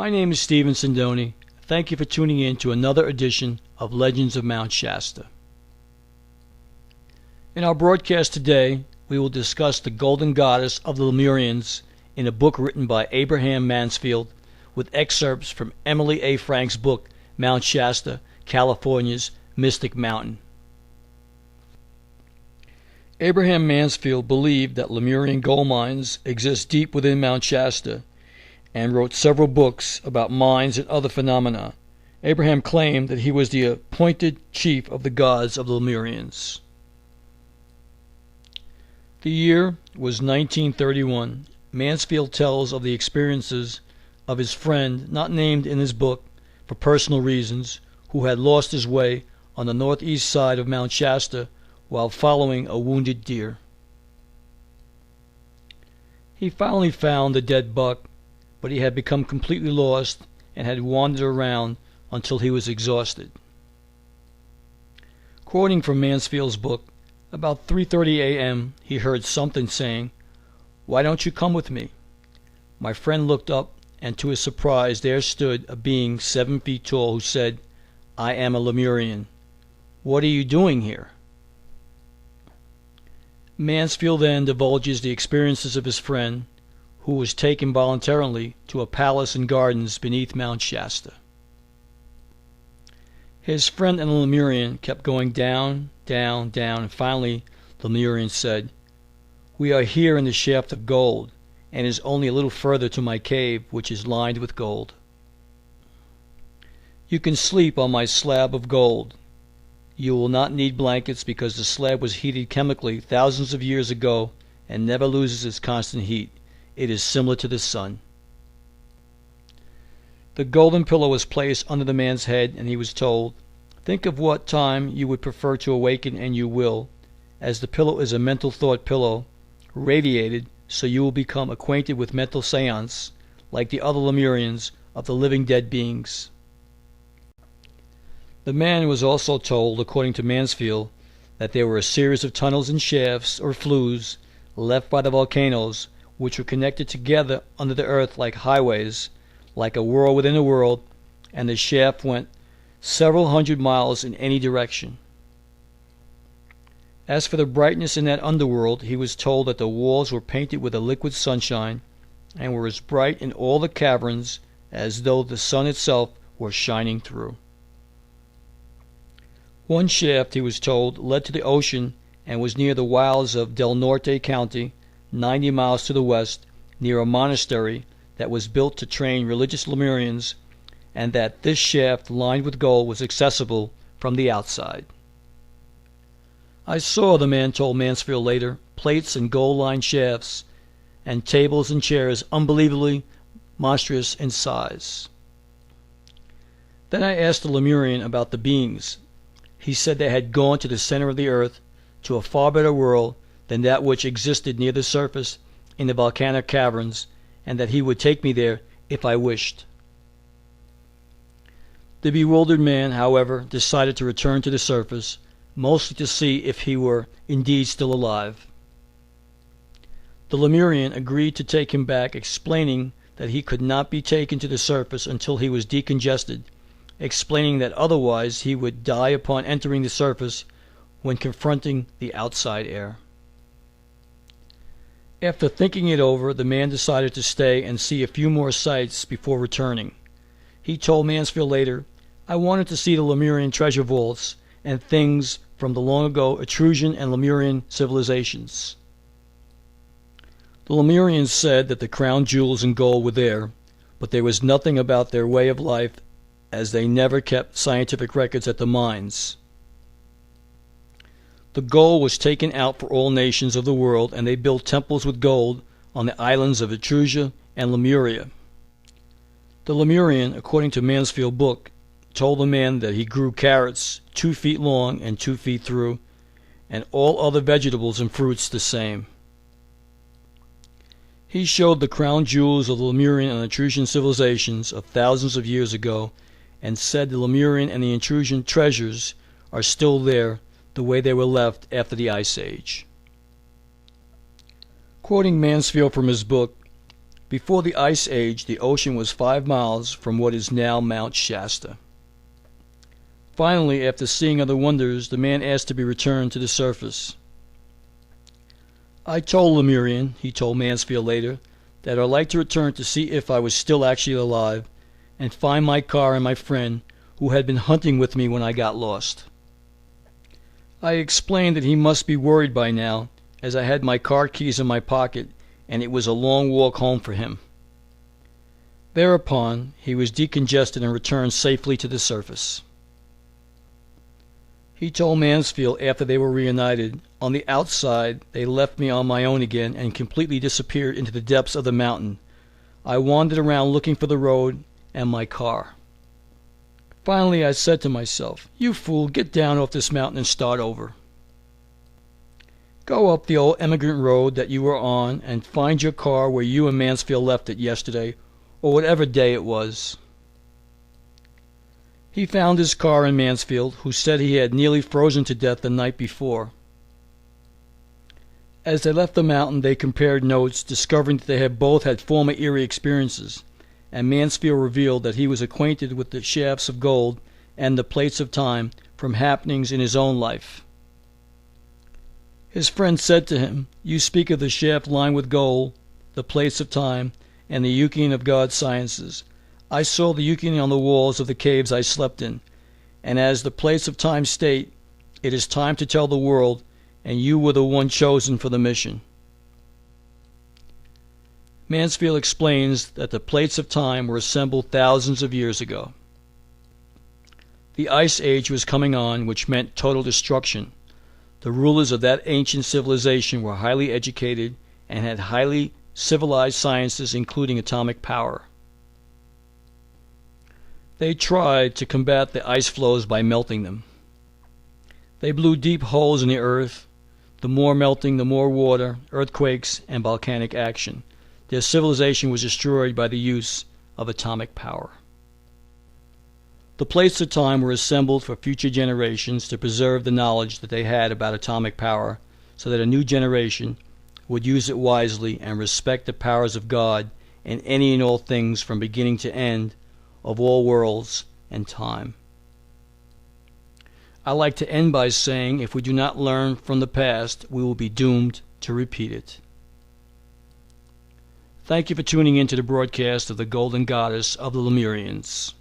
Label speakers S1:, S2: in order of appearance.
S1: My name is Stephen Sindoni. Thank you for tuning in to another edition of Legends of Mount Shasta. In our broadcast today, we will discuss the Golden Goddess of the Lemurians in a book written by Abraham Mansfield with excerpts from Emily A. Frank's book, Mount Shasta, California's Mystic Mountain. Abraham Mansfield believed that Lemurian gold mines exist deep within Mount Shasta and wrote several books about mines and other phenomena. Abraham claimed that he was the appointed chief of the gods of the Lemurians. The year was 1931. Mansfield tells of the experiences of his friend, not named in his book for personal reasons, who had lost his way on the northeast side of Mount Shasta while following a wounded deer. He finally found the dead buck, but he had become completely lost and had wandered around until he was exhausted. Quoting from Mansfield's book, about 3:30 a.m. he heard something saying, "Why don't you come with me?" My friend looked up, and to his surprise there stood a being 7 feet tall who said, "I am a Lemurian. What are you doing here?" Mansfield then divulges the experiences of his friend, who was taken voluntarily to a palace and gardens beneath Mount Shasta. His friend and the Lemurian kept going down, down, down, and finally the Lemurian said, "We are here in the shaft of gold, and it is only a little further to my cave, which is lined with gold. You can sleep on my slab of gold. You will not need blankets because the slab was heated chemically thousands of years ago and never loses its constant heat. It is similar to the sun." The golden pillow was placed under the man's head, and he was told, "Think of what time you would prefer to awaken, and you will, as the pillow is a mental thought pillow, radiated, so you will become acquainted with mental seance, like the other Lemurians, of the living dead beings." The man was also told, according to Mansfield, that there were a series of tunnels and shafts, or flues, left by the volcanoes, which were connected together under the earth like highways, like a world within a world, and the shaft went several hundred miles in any direction. As for the brightness in that underworld, he was told that the walls were painted with a liquid sunshine, and were as bright in all the caverns as though the sun itself were shining through. One shaft, he was told, led to the ocean and was near the wilds of Del Norte County, 90 miles to the west, near a monastery that was built to train religious Lemurians, and that this shaft lined with gold was accessible from the outside. "I saw," the man told Mansfield later, "plates and gold-lined shafts, and tables and chairs unbelievably monstrous in size." Then I asked the Lemurian about the beings. He said they had gone to the center of the earth, to a far better world than that which existed near the surface in the volcanic caverns, and that he would take me there if I wished. The bewildered man, however, decided to return to the surface, mostly to see if he were indeed still alive. The Lemurian agreed to take him back, explaining that he could not be taken to the surface until he was decongested, explaining that otherwise he would die upon entering the surface when confronting the outside air. After thinking it over, the man decided to stay and see a few more sights before returning. He told Mansfield later, "I wanted to see the Lemurian treasure vaults and things from the long ago Etruscan and Lemurian civilizations." The Lemurians said that the crown jewels and gold were there, but there was nothing about their way of life, as they never kept scientific records at the mines. The gold was taken out for all nations of the world, and they built temples with gold on the islands of Etruria and Lemuria. The Lemurian, according to Mansfield's book, told the man that he grew carrots 2 feet long and 2 feet through, and all other vegetables and fruits the same. He showed the crown jewels of the Lemurian and Etruscan civilizations of thousands of years ago, and said the Lemurian and the Etruscan treasures are still there, the way they were left after the Ice Age. Quoting Mansfield from his book, Before the Ice Age, the ocean was 5 miles from what is now Mount Shasta. Finally, after seeing other wonders, the man asked to be returned to the surface. I told Lemurian, he told Mansfield later, that I'd like to return to see if I was still actually alive and find my car and my friend who had been hunting with me when I got lost. I explained that he must be worried by now, as I had my car keys in my pocket and it was a long walk home for him. Thereupon, he was decongested and returned safely to the surface. He told Mansfield after they were reunited, on the outside they left me on my own again and completely disappeared into the depths of the mountain. I wandered around looking for the road and my car. Finally I said to myself, "You fool, get down off this mountain and start over. Go up the old emigrant road that you were on and find your car where you and Mansfield left it yesterday, or whatever day it was." He found his car in Mansfield, who said he had nearly frozen to death the night before. As they left the mountain, they compared notes, discovering that they had both had former eerie experiences, and Mansfield revealed that he was acquainted with the shafts of gold and the plates of time from happenings in his own life. His friend said to him, "You speak of the shaft lined with gold, the plates of time, and the Yukian of God's sciences. I saw the Yukian on the walls of the caves I slept in, and as the plates of time state, it is time to tell the world, and you were the one chosen for the mission." Mansfield explains that the plates of time were assembled thousands of years ago. The Ice Age was coming on, which meant total destruction. The rulers of that ancient civilization were highly educated and had highly civilized sciences, including atomic power. They tried to combat the ice floes by melting them. They blew deep holes in the earth. The more melting, the more water, earthquakes, and volcanic action. Their civilization was destroyed by the use of atomic power. The plates of time were assembled for future generations to preserve the knowledge that they had about atomic power, so that a new generation would use it wisely and respect the powers of God in any and all things from beginning to end of all worlds and time. I like to end by saying, if we do not learn from the past, we will be doomed to repeat it. Thank you for tuning in to the broadcast of the Golden Goddess of the Lemurians.